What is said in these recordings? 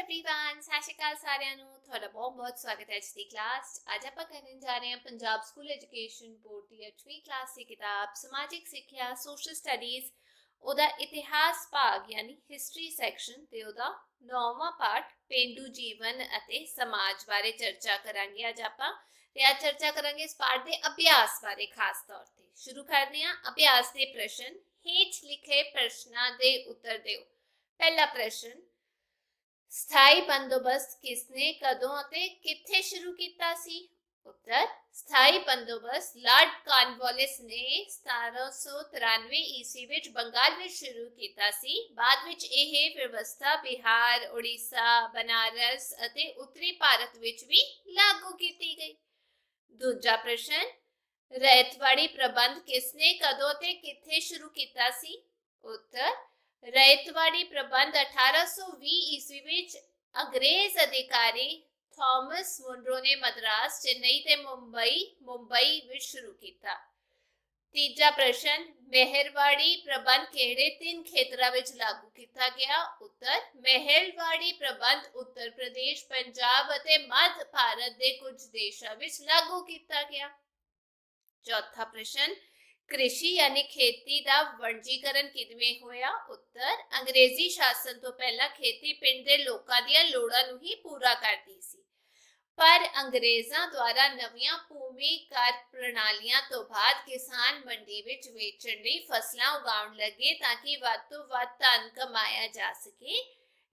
Everyone सत श्री अकाल सारिਆਂ ਨੂੰ ਤੁਹਾਡਾ ਬਹੁਤ ਸਵਾਗਤ ਹੈ ਅੱਜ ਦੀ ਕਲਾਸ ਅੱਜ ਆਪਾਂ ਕਰਨ ਜਾ ਰਹੇ ਹਾਂ ਪੰਜਾਬ ਸਕੂਲ ਐਜੂਕੇਸ਼ਨ ਬੋਰਡ ਦੀ 8ਵੀਂ ਕਲਾਸ ਦੀ ਕਿਤਾਬ ਸਮਾਜਿਕ ਸਿੱਖਿਆ ਸੋਸ਼ਲ ਸਟੱਡੀਜ਼ ਉਹਦਾ ਇਤਿਹਾਸ ਭਾਗ ਯਾਨੀ ਹਿਸਟਰੀ ਸੈਕਸ਼ਨ ਤੇ ਉਹਦਾ 9ਵਾਂ ਪਾਠ ਪੇਂਡੂ ਜੀਵਨ ਅਤੇ ਸਮਾਜ ਬਾਰੇ ਚਰਚਾ ਕਰਾਂਗੇ ਅੱਜ ਆਪਾਂ ਤੇ ਅੱਜ ਚਰਚਾ ਕਰਾਂਗੇ ਇਸ ਪਾਠ ਦੇ ਅਭਿਆਸ ਬਾਰੇ ਖਾਸ ਤੌਰ ਤੇ ਸ਼ੁਰੂ ਕਰਦੇ ਹਾਂ ਅਭਿਆਸ ਦੇ ਪ੍ਰਸ਼ਨ ਹੇਠ ਲਿਖੇ ਪ੍ਰਸ਼ਨਾਂ ਦੇ ਉੱਤਰ ਦਿਓ पहला प्रश्न स्थाई बंदोबस्त किसने कदों अते किथे शुरू किया सी उत्तर स्थाई बंदोबस्त लॉर्ड कॉर्नवालिस ने 1793 ईस्वी विच बंगाल विच शुरू किया सी बाद विच यह व्यवस्था बिहार उड़ीसा बनारस अते उत्तरी भारत विच भी लागू की गई। दूजा प्रश्न रैयतवाड़ी प्रबंध किसने कदों अते किथे शुरू किया सी उत्तर रैयतवाड़ी प्रबंध 1820 ईस्वी विच अंग्रेज अधिकारी थॉमस मुनरो ने मद्रास चेन्नई ते मुंबई विच शुरू किया। तीजा प्रश्न मेहरवाड़ी प्रबंध केड़े 3 खेतरां विच लागू किया गया उत्तर मेहरवाड़ी प्रबंध उत्तर प्रदेश पंजाब अते मध्य भारत दे कुछ देशां विच लागू किया गया। चौथा प्रश्न कृषि यानी खेती का वणजीकरण किवें होया उत्तर अंग्रेजी शासन तो पहला खेती पिंड दे लोकां दीयां लोड़ां नूं ही पूरा करदी सी पर अंग्रेज़ां द्वारा नवीं भूमि कर प्रणालियां तो बाद किसान मंडी विच वेचण लई फसलां उगाउण लगे ताकि वध तों वध धन कमाया जा सके।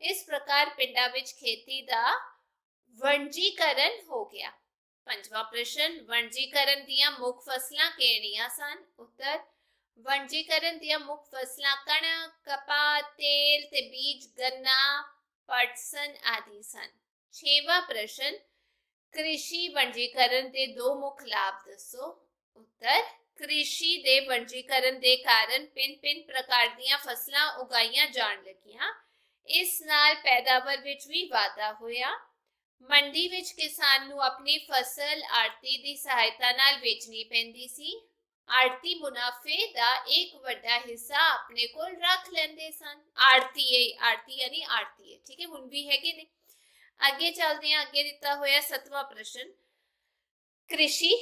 इस प्रकार पिंडां विच खेती दा वणजीकरण हो गया। पंजवा प्रश्न वणजीकरण दियां मुख फसलां किहड़ियां सन उत्तर वणजीकरण दियां मुख फसलां कणक कपाह तेल ते बीज गन्ना पटसन आदि सन। छेवां प्रश्न कृषि वणजीकरण दे दो मुख लाभ दसो उत्तर कृषि दे वणजीकरण दे कारण भिन्न प्रकार दियां फसलां उगाईयां जाण लगियां इस नाल पैदावार विच भी वाधा होया। मंडी विच किसान नूं अपनी फसल आड़ती दी सहायता नाल बेचनी पैंदी सी आड़ती मुनाफे दा एक वड्डा हिस्सा अपने कोल रख लेंदे सन। आड़ती यानी आड़ती ठीक है हुण भी है कि नहीं। आगे चलते हैं आगे दिता होया 7वां प्रश्न कृषि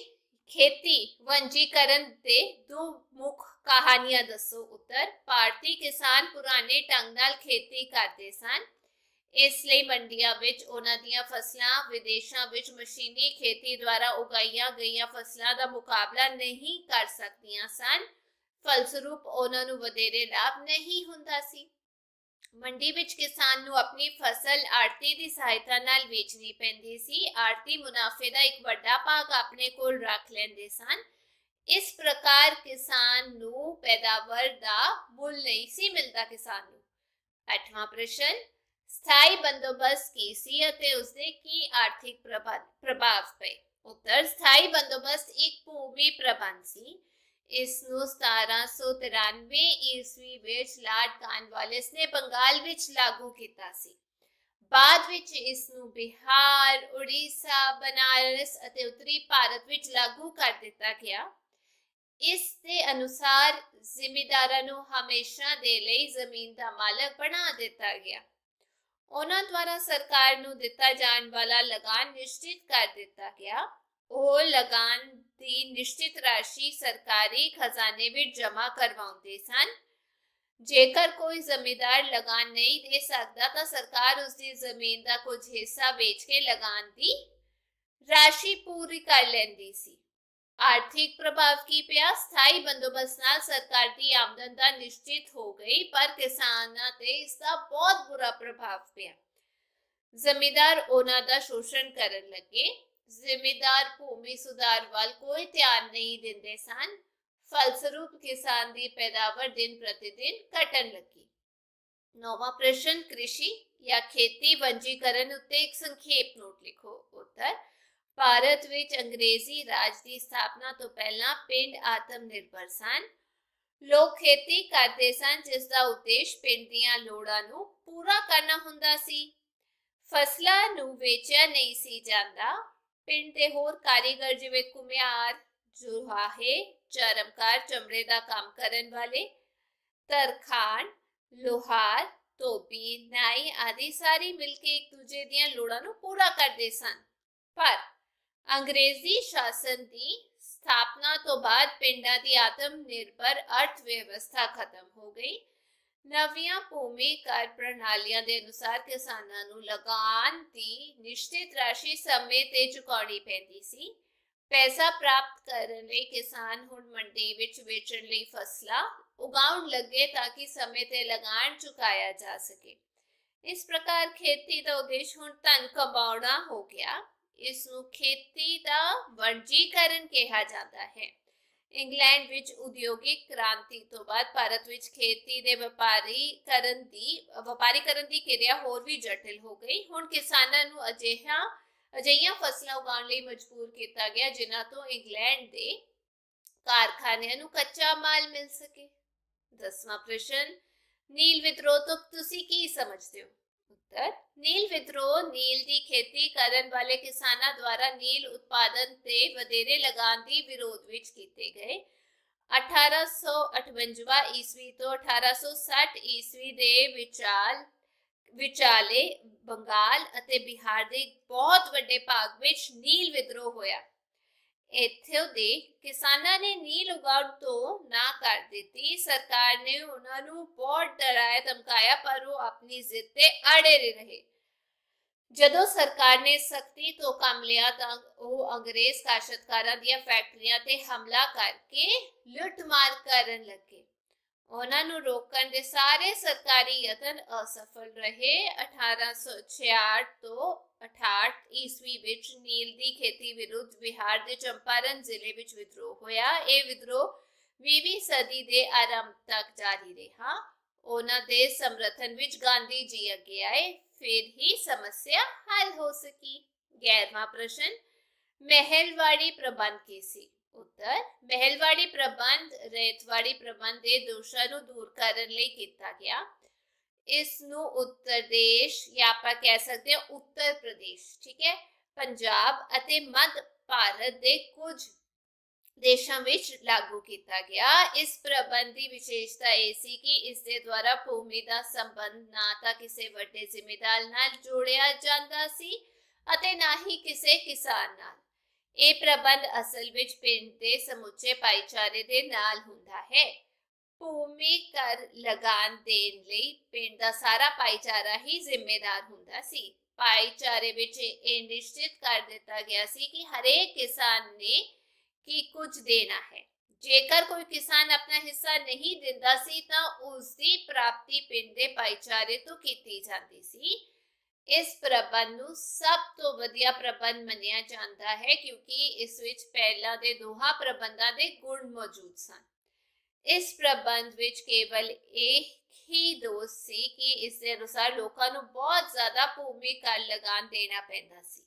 खेती वंजीकरण दे दो मुख कहानियां दसो उत्तर भारतीय किसान पुराने ढंग नाल खेती करते सन इसलिए मंडियां विच उन्हां दीयां फसलां विदेशां विच मशीनी खेती द्वारा उगाईयां गईयां फसलां दा मुकाबला नहीं कर सकदियां सन फलस्वरूप उन्हां नूं वधेरे लाभ नहीं हुंदा सी। मंडी विच किसान नूं अपनी फसल आड़ती दी सहायता नाल बेचनी पैंदी सी आड़ती मुनाफे दा एक वड्डा भाग अपने कोल रख लैंदे सन इस प्रकार किसान नूं पैदावार दा मुल नहीं सी मिलदा किसान नूं। 8वां प्रश्न स्थाई बंदोबस्त की सी अते उसदे की आर्थिक प्रभाव पे उत्तर स्थाई बंदोबस्त एक भूमि प्रबंध सी इस नूं 1793 ईस्वी विच लॉर्ड कॉर्नवालिस ने बंगाल विच लागू कीता सी बाद विच इस नूं बिहार उड़ीसा बनारस अते उत्तरी भारत विच लागू कर दिता गया। इस दे अनुसार जिमीदारां नूं हमेशा दे लई जमीन दा मालक बना दिता गया। उन्हां द्वारा सरकार नूं दिता जाण वाला लगान निश्चित कर दिता गया ਉਹ लगान दी निश्चित राशि सरकारी खजाने विच जमा करवाउंदे सन जेकर कोई जमींदार लगान नहीं दे सकदा तां सरकार उसदी जमीन दा कुछ हिस्सा बेच के लगान दी राशि पूरी कर लैंदी सी। आर्थिक प्रभाव की पिया स्थाई बंदोबस्त नाल सरकार दी आमदन दा निश्चित हो गई पर किसानां ते इसका बहुत बुरा प्रभाव पिया। जमींदार उन्हां दा शोषण करन लगे जिमीदार भूमि सुधार वाल कोई ध्यान नहीं दिंदे सन फलस्वरूप किसान दी पैदावार दिन प्रतिदिन घटन लगी। 9वां प्रश्न कृषि या खेती वंजीकरण उत्ते एक संक्षेप नोट लिखो उत्तर भारत विच अंग्रेजी राज की स्थापना तो पहला पिंड आत्मनिर्भर सन लोग खेती करते सन जिसका उद्देश्य पिंड दीयां लोड़ां नूं पूरा करना हुंदा सी फसलां नूं वेचिया नहीं सी जांदा पिंड दे होर कारीगर जिवें कुम्हार जुहाहे चरमकार चमड़े दा काम करन वाले तरखान लोहार ਧੋਬੀ, ਨਾਈ ਆਦਿ ਸਾਰੇ ਮਿਲ ਕੇ ਇੱਕ ਦੂਜੇ ਦੀਆਂ ਲੋੜਾਂ ਨੂੰ ਪੂਰਾ ਕਰਦੇ ਸਨ। ਪਰ ਅੰਗਰੇਜ਼ੀ ਸ਼ਾਸਨ ਦੀ ਸਥਾਪਨਾ ਤੋਂ ਬਾਅਦ ਪਿੰਡਾਂ ਦੀ ਆਤਮ ਨਿਰਭਰ ਅਰਥ ਵਿਵਸਥਾ ਖਤਮ ਹੋ ਗਈ। ਨਵੀਆਂ ਭੂਮੀ ਕਰ ਪ੍ਰਣਾਲੀਆਂ ਦੇ ਅਨੁਸਾਰ ਕਿਸਾਨਾਂ ਨੂੰ ਲਗਾਨ ਦੀ ਨਿਸ਼ਚਿਤ ਰਾਸ਼ੀ ਸਮੇਂ ਤੇ ਚੁਕਾਉਣੀ ਪੈਂਦੀ ਸੀ। ਪੈਸਾ ਪ੍ਰਾਪਤ ਕਰਨ ਲਈ ਕਿਸਾਨ ਹੁਣ ਮੰਡੀ ਵਿੱਚ ਵੇਚਣ ਲਈ ਫਸਲਾਂ ਉਗਾਉਣ ਲੱਗੇ ਤਾਂ ਕਿ ਸਮੇਂ ਤੇ ਲਗਾਨ ਚੁਕਾਇਆ ਜਾ ਸਕੇ। ਇਸ ਪ੍ਰਕਾਰ ਖੇਤੀ ਦਾ ਉਦੇਸ਼ ਹੁਣ ਧਨ ਕਮਾਉਣਾ ਹੋ ਗਿਆ। ਇਸ ਨੂੰ ਖੇਤੀ ਦਾ ਵਣਜੀਕਰਨ ਕਿਹਾ ਜਾਂਦਾ ਹੈ। ਇੰਗਲੈਂਡ ਵਿੱਚ ਉਦਯੋਗਿਕ ਕ੍ਰਾਂਤੀ ਤੋਂ ਬਾਅਦ ਭਾਰਤ ਵਿੱਚ ਖੇਤੀ ਦੇ ਵਪਾਰੀਕਰਨ ਦੀ ਕਿਰਿਆ ਹੋਰ ਵੀ ਜਟਿਲ ਹੋ ਗਈ। ਹੁਣ ਕਿਸਾਨਾਂ ਨੂੰ ਅਜਿਹੀਆਂ ਫਸਲਾਂ ਉਗਾਉਣ ਲਈ ਮਜਬੂਰ ਕੀਤਾ ਗਿਆ ਜਿਨ੍ਹਾਂ ਤੋਂ ਇੰਗਲੈਂਡ ਦੇ ਕਾਰਖਾਨਿਆਂ ਨੂੰ ਕੱਚਾ ਮਾਲ ਮਿਲ ਸਕੇ। 10ਵਾਂ ਪ੍ਰਸ਼ਨ, ਨੀਲ ਵਿਦਰੋਹ ਤੋਂ ਤੁਸੀਂ ਕੀ ਸਮਝਦੇ ਹੋ? ਉੱਤਰ, ਨੀਲ ਵਿਦਰੋਹ ਨੀਲ ਦੀ ਖੇਤੀ ਕਰਨ ਵਾਲੇ ਕਿਸਾਨਾਂ ਦੁਆਰਾ ਨੀਲ ਉਤਪਾਦਨ ਤੇ ਵਧੇਰੇ ਲਗਾਨ ਦੀ ਵਿਰੋਧ ਵਿੱਚ ਕੀਤੇ ਗਏ। 1858 ਈਸਵੀ ਤੋਂ 1860 ਈਸਵੀ ਦੇ ਵਿਚਾਲੇ ਬੰਗਾਲ ਅਤੇ ਬਿਹਾਰ ਦੇ ਬਹੁਤ ਵੱਡੇ ਭਾਗ ਵਿੱਚ ਨੀਲ ਵਿਦਰੋਹ ਹੋਇਆ। ਇੱਥੋਂ ਦੇ ਕਿਸਾਨਾਂ ਨੇ ਨੀਲ ਉਗਾਉਣ ਤੋਂ ਨਾ ਕਰ ਦਿੱਤੀ। ਸਰਕਾਰ ਨੇ ਉਹਨਾਂ ਨੂੰ ਬਹੁਤ ਡਰਾਇਆ ਧਮਕਾਇਆ ਪਰ ਉਹ ਆਪਣੀ ਜ਼ਿੱਦ ਤੇ ਅੜੇ ਰਹੇ। ਜਦੋਂ ਸਰਕਾਰ ਨੇ ਸਖਤੀ ਤੋਂ ਕੰਮ ਲਿਆ ਤਾਂ ਉਹ ਅੰਗਰੇਜ਼ ਕਾਸ਼ਤਕਾਰਾਂ ਦੀਆਂ ਫੈਕਟਰੀਆਂ ਤੇ ਹਮਲਾ ਕਰਕੇ ਲੁੱਟਮਾਰ ਕਰਨ ਲੱਗੇ। ਉਹਨਾਂ ਨੂੰ ਰੋਕਣ ਦੇ ਸਾਰੇ ਸਰਕਾਰੀ ਯਤਨ ਅਸਫਲ ਰਹੇ। 1866 ਤੋਂ 68 ਈਸਵੀ ਵਿੱਚ ਨੀਲ ਦੀ ਖੇਤੀ ਵਿਰੁੱਧ ਬਿਹਾਰ ਦੇ ਚੰਪਾਰਨ ਜ਼ਿਲ੍ਹੇ ਵਿੱਚ ਵਿਦਰੋਹ ਹੋਇਆ। ਇਹ ਵਿਦਰੋਹ 20ਵੀਂ ਸਦੀ ਦੇ ਆਰੰਭ ਤੱਕ ਜਾਰੀ ਰਿਹਾ। ਉਹਨਾਂ ਦੇ ਸਮਰਥਨ ਵਿੱਚ ਗਾਂਧੀ ਜੀ ਅੱਗੇ ਆਏ, ਫਿਰ ਹੀ ਸਮੱਸਿਆ ਹੱਲ ਹੋ ਸਕੀ। 11ਵਾਂ ਪ੍ਰਸ਼ਨ, ਮਹਿਲਵਾੜੀ ਪ੍ਰਬੰਧ ਕੀ ਸੀ? ਉੱਤਰ, ਮਹਿਲਵਾੜੀ ਪ੍ਰਬੰਧ ਰੇਤਵਾੜੀ ਪ੍ਰਬੰਧ ਦੇ ਦੋਸ਼ਾਂ ਨੂੰ ਦੂਰ ਕਰਨ ਲਈ ਕੀਤਾ ਗਿਆ। ਇਸ ਨੂੰ ਉੱਤਰ ਦੇਸ਼ ਜਾਂ ਆਪਾਂ ਕਹਿ ਸਕਦੇ ਹਾਂ ਉੱਤਰ ਪ੍ਰਦੇਸ਼, ਠੀਕ ਹੈ, ਪੰਜਾਬ ਅਤੇ ਮੱਧ ਭਾਰਤ ਦੇ ਕੁਝ ਦੇਸ਼ਾਂ ਵਿੱਚ ਲਾਗੂ ਕੀਤਾ ਗਿਆ। ਇਸ ਪ੍ਰਬੰਧ ਦੀ ਵਿਸ਼ੇਸ਼ਤਾ ਇਹ ਸੀ ਕਿ ਇਸ ਦੇ ਦੁਆਰਾ ਭੂਮੀ ਦਾ ਸੰਬੰਧ ਨਾ ਤਾਂ ਕਿਸੇ ਵੱਡੇ ਜ਼ਿਮੀਂਦਾਰ ਨਾਲ ਜੋੜਿਆ ਜਾਂਦਾ ਸੀ ਅਤੇ ਨਾ ਹੀ ਕਿਸੇ ਕਿਸਾਨ ਨਾਲ। ਇਹ ਪ੍ਰਬੰਧ ਅਸਲ ਵਿੱਚ ਪਿੰਡ ਦੇ ਸਮੁੱਚੇ ਭਾਈਚਾਰੇ ਦੇ ਨਾਲ ਹੁੰਦਾ ਹੈ। ਭੂਮੀ ਕਰ ਲਗਾਨ ਦੇਣ ਲਈ ਪਿੰਡ ਦਾ ਸਾਰਾ ਭਾਈਚਾਰਾ ਹੀ ਜ਼ਿੰਮੇਦਾਰ ਹੁੰਦਾ ਸੀ। ਭਾਈਚਾਰੇ ਵਿੱਚ ਇਹ ਨਿਸ਼ਚਿਤ ਕਰ ਦਿੱਤਾ ਗਿਆ ਸੀ ਕਿ ਹਰੇਕ ਕਿਸਾਨ ਨੇ ਕੀ ਕੁਝ ਦੇਣਾ ਹੈ। ਜੇਕਰ ਕੋਈ ਕਿਸਾਨ ਆਪਣਾ ਹਿੱਸਾ ਨਹੀਂ ਦਿੰਦਾ ਸੀ ਤਾਂ ਉਸ ਦੀ ਪ੍ਰਾਪਤੀ ਪਿੰਡ ਦੇ ਭਾਈਚਾਰੇ ਤੋਂ ਕੀਤੀ ਜਾਂਦੀ ਸੀ। ਇਸ ਪ੍ਰਬੰਧ ਨੂੰ ਸਭ ਤੋਂ ਵਧੀਆ ਪ੍ਰਬੰਧ ਮੰਨਿਆ ਜਾਂਦਾ ਹੈ ਕਿਉਂਕਿ ਇਸ ਵਿੱਚ ਪਹਿਲਾਂ ਦੇ ਦੋਹਾਂ ਪ੍ਰਬੰਧਾਂ ਦੇ ਗੁਣ ਮੌਜੂਦ ਸਨ। ਇਸ ਪ੍ਰਬੰਧ ਵਿੱਚ ਕੇਵਲ ਇਹ ਹੀ ਦੋਸ਼ ਸੀ ਕਿ ਇਸ ਦੇ ਅਨੁਸਾਰ ਲੋਕਾਂ ਨੂੰ ਬਹੁਤ ਜ਼ਿਆਦਾ ਭੂਮੀ ਕਰ ਲਗਾਨ ਦੇਣਾ ਪੈਂਦਾ ਸੀ।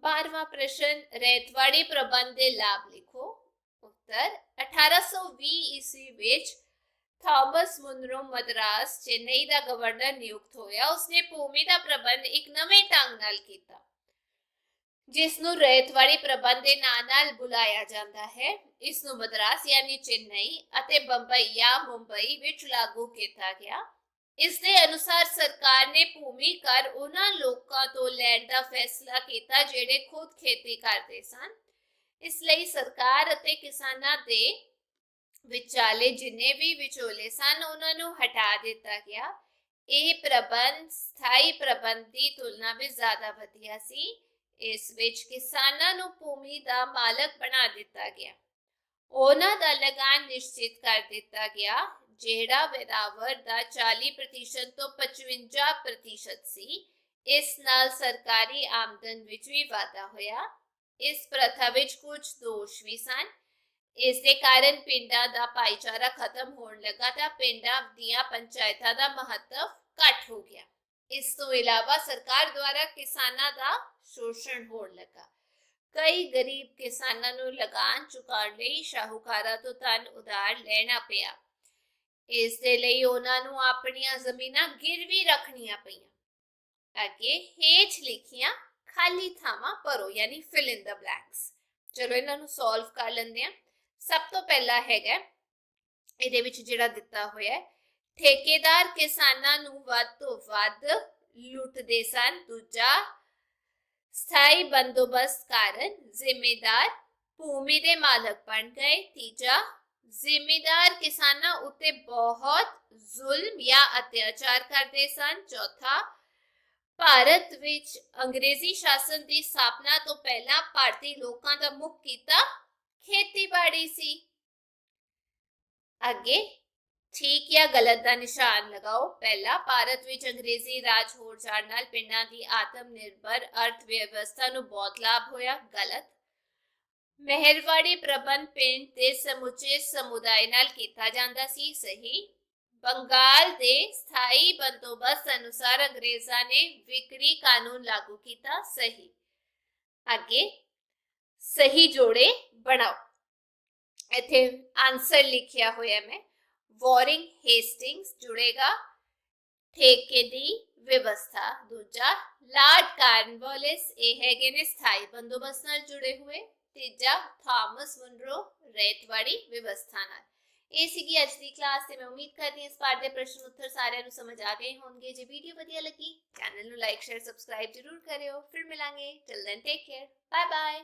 12ਵਾਂ ਪ੍ਰਸ਼ਨ, ਰੇਤਵਾੜੀ ਪ੍ਰਬੰਧ ਦੇ ਲਾਭ ਲਿਖੋ। ਉੱਤਰ, 1820 ਈਸਵੀ ਵਿੱਚ ਥਾਮਸ ਮੁਨਰੋ ਮਦਰਾਸ ਚੇਨਈ ਦਾ ਗਵਰਨਰ ਨਿਯੁਕਤ ਹੋਇਆ। ਉਸਨੇ ਭੂਮੀ ਦਾ ਪ੍ਰਬੰਧ ਇੱਕ ਨਵੇਂ ਢੰਗ ਨਾਲ ਕੀਤਾ ਜਿਸ ਨੂੰ ਰੇਤਵਾੜੀ ਪ੍ਰਬੰਧ ਦੇ ਨਾਂ ਨਾਲ ਬੁਲਾਇਆ ਜਾਂਦਾ ਹੈ। ਇਸ ਨੂੰ ਮਦਰਾਸ ਯਾਨੀ ਚੇਨਈ ਅਤੇ ਬੰਬਈ ਜਾਂ ਮੁੰਬਈ ਵਿੱਚ ਲਾਗੂ ਕੀਤਾ ਗਿਆ। ਇਸ ਦੇ ਅਨੁਸਾਰ ਸਰਕਾਰ ਨੇ ਭੂਮੀ ਕਰ ਉਹਨਾਂ ਲੋਕਾਂ ਤੋਂ ਲੈਣ ਦਾ ਫੈਸਲਾ ਕੀਤਾ ਜਿਹੜੇ ਖੁਦ ਖੇਤੀ ਕਰਦੇ ਸਨ। ਇਸ ਲਈ ਸਰਕਾਰ ਅਤੇ ਕਿਸਾਨਾਂ ਦੇ ਵਿਚਾਲੇ ਜਿੰਨੇ ਵੀ ਵਿਚੋਲੇ ਸਨ ਉਹਨਾਂ ਨੂੰ ਹਟਾ ਦਿੱਤਾ ਗਿਆ। ਇਹ ਪ੍ਰਬੰਧ ਸਥਾਈ ਪ੍ਰਬੰਧ ਦੀ ਤੁਲਨਾ ਵਿੱਚ ਜ਼ਿਆਦਾ ਵਧੀਆ ਸੀ। ਇਸ ਵਿੱਚ ਕਿਸਾਨਾਂ ਨੂੰ ਭੂਮੀ ਦਾ ਮਾਲਕ ਬਣਾ ਦਿੱਤਾ ਗਿਆ। ਉਹਨਾਂ ਦਾ ਲਗਾਨ ਨਿਸ਼ਚਿਤ ਕਰ ਦਿੱਤਾ ਗਿਆ ਜਿਹੜਾ ਪੈਦਾਵਾਰ ਦਾ 40% ਤੋਂ 55% ਸੀ। ਇਸ ਨਾਲ ਸਰਕਾਰੀ ਆਮਦਨ ਵਿੱਚ ਵੀ ਵਾਧਾ ਹੋਇਆ। ਇਸ ਪ੍ਰਥਾ ਵਿੱਚ ਕੁਝ ਦੋਸ਼ ਵੀ ਸਨ। ਇਸ ਦੇ ਕਾਰਨ ਪਿੰਡਾਂ ਦਾ ਭਾਈਚਾਰਾ ਖਤਮ ਹੋਣ ਲੱਗਾ ਤਾਂ ਪਿੰਡਾਂ ਦੀਆਂ ਪੰਚਾਇਤਾਂ ਦਾ ਮਹੱਤਵ ਘੱਟ ਹੋ ਗਿਆ। ਇਸ ਤੋਂ ਇਲਾਵਾ ਸਰਕਾਰ ਦੁਆਰਾ ਕਿਸਾਨਾਂ ਦਾ ਸ਼ੋਸ਼ਣ ਹੋਣ ਲੱਗਾ। ਕਈ ਗਰੀਬ ਕਿਸਾਨਾਂ ਨੂੰ ਲਗਾਨ ਚੁਕਾਉਣ ਲਈ ਸ਼ਾਹੂਕਾਰਾਂ ਤੋਂ ਧਨ ਉਧਾਰ ਲੈਣਾ ਪਿਆ। ਇਸ ਦੇ ਲਈ ਉਹਨਾਂ ਨੂੰ ਆਪਣੀਆਂ ਜ਼ਮੀਨਾਂ ਗਿਰਵੀ ਰੱਖਣੀਆਂ ਪਈਆਂ। ਅੱਗੇ ਹੇਠ ਲਿਖੀਆਂ ਖਾਲੀ ਥਾਵਾਂ ਭਰੋ ਯਾਨੀ ਫਿਲ ਇਨ ਦ ਬਲੈਂਕਸ। ਚਲੋ ਇਹਨਾਂ ਨੂੰ ਸੋਲਵ ਕਰ ਲੈਂਦੇ ਹਾਂ। ਸਭ ਤੋਂ ਪਹਿਲਾ ਹੈਗਾ ਇਹਦੇ ਵਿੱਚ ਜਿਹੜਾ ਦਿੱਤਾ ਹੋਇਆ ਠੇਕੇਦਾਰ ਕਿਸਾਨਾਂ ਨੂੰ ਵੱਧ ਤੋਂ ਵੱਧ ਲੁੱਟਦੇ ਸਨ। ਦੂਜਾ, ਸਥਾਈ ਬੰਦੋਬਸਤ ਕਾਰਨ ਜ਼ਿਮੀਂਦਾਰ ਭੂਮੀ ਦੇ ਮਾਲਕ ਬਣ ਗਏ। ਤੀਜਾ, ਜ਼ਿਮੀਂਦਾਰ ਕਿਸਾਨਾਂ ਉੱਤੇ ਬਹੁਤ ਜ਼ੁਲਮ ਜਾਂ ਅਤਿਆਚਾਰ ਕਰਦੇ ਸਨ। ਚੌਥਾ, ਭਾਰਤ ਵਿੱਚ ਅੰਗਰੇਜ਼ੀ ਸ਼ਾਸਨ ਦੀ ਸਥਾਪਨਾ ਤੋਂ ਪਹਿਲਾਂ ਭਾਰਤੀ ਲੋਕਾਂ ਦਾ ਮੁੱਖ ਕਿੱਤਾ ਖੇਤੀਬਾੜੀ ਸੀ। ਅੱਗੇ ਠੀਕ ਜਾਂ ਗਲਤ ਦਾ ਨਿਸ਼ਾਨ ਲਗਾਓ। ਪਹਿਲਾ, ਭਾਰਤ ਵਿੱਚ ਅੰਗਰੇਜ਼ੀ ਰਾਜ ਹੋ ਜਾਣ ਨਾਲ ਪਿੰਡਾਂ ਦੀ ਆਤਮ ਨਿਰਭਰ ਅਰਥ ਵਿਵਸਥਾ ਨੂੰ ਬਹੁਤ ਲਾਭ ਹੋਇਆ। ਗਲਤ। ਮਹਿਲਵਾੜੀ ਪ੍ਰਬੰਧ ਪਿੰਡ ਦੇ ਸਮੁੱਚੇ ਸਮੁਦਾਇ ਨਾਲ ਕੀਤਾ ਜਾਂਦਾ ਸੀ। ਸਹੀ। ਬੰਗਾਲ ਦੇ ਸਥਾਈ ਬੰਦੋਬਸਤ ਅਨੁਸਾਰ ਅੰਗਰੇਜ਼ਾਂ ਨੇ ਵਿਕਰੀ ਕਾਨੂੰਨ ਲਾਗੂ ਕੀਤਾ। ਸਹੀ। ਅੱਗੇ ਸਹੀ ਜੋੜੇ ਬਣਾਓ। ਇੱਥੇ ਆਨਸਰ ਲਿਖਿਆ ਹੋਇਆ ਮੈਂ। ਵਾਰਿੰਗ ਹੇਸਟਿੰਗਸ ਜੁੜੇਗਾ ਠੇਕੇ ਦੀ ਵਿਵਸਥਾ। ਦੂਜਾ, ਲਾਰਡ ਕਾਰਨਵਾਲਿਸ ਇਹ ਹੈਗੇ ਨੇ ਸਥਾਈ ਬੰਦੋਬਸਤ ਨਾਲ ਜੁੜੇ ਹੋਏ। ਤੀਜਾ, ਥਾਮਸ ਮੁਨਰੋ ਰੇਤਵਾੜੀ ਵਿਵਸਥਾ ਨਾਲ। ਇਹ ਸੀਗੀ ਅੱਜ ਦੀ ਕਲਾਸ ਤੇ ਮੈਂ ਉਮੀਦ ਕਰਦੀ ਹਾਂ ਇਸ ਪਾਠ ਦੇ ਪ੍ਰਸ਼ਨ ਉੱਤਰ ਸਾਰਿਆਂ ਨੂੰ ਸਮਝ ਆ ਗਏ ਹੋਣਗੇ। ਜੇ ਵੀਡੀਓ ਵਧੀਆ ਲੱਗੀ ਚੈਨਲ ਨੂੰ ਲਾਈਕ ਸ਼ੇਅਰ ਸਬਸਕ੍ਰਾਈਬ ਜ਼ਰੂਰ ਕਰਿਓ। ਫਿਰ ਮਿਲਾਂਗੇ। Till then take care. Bye bye.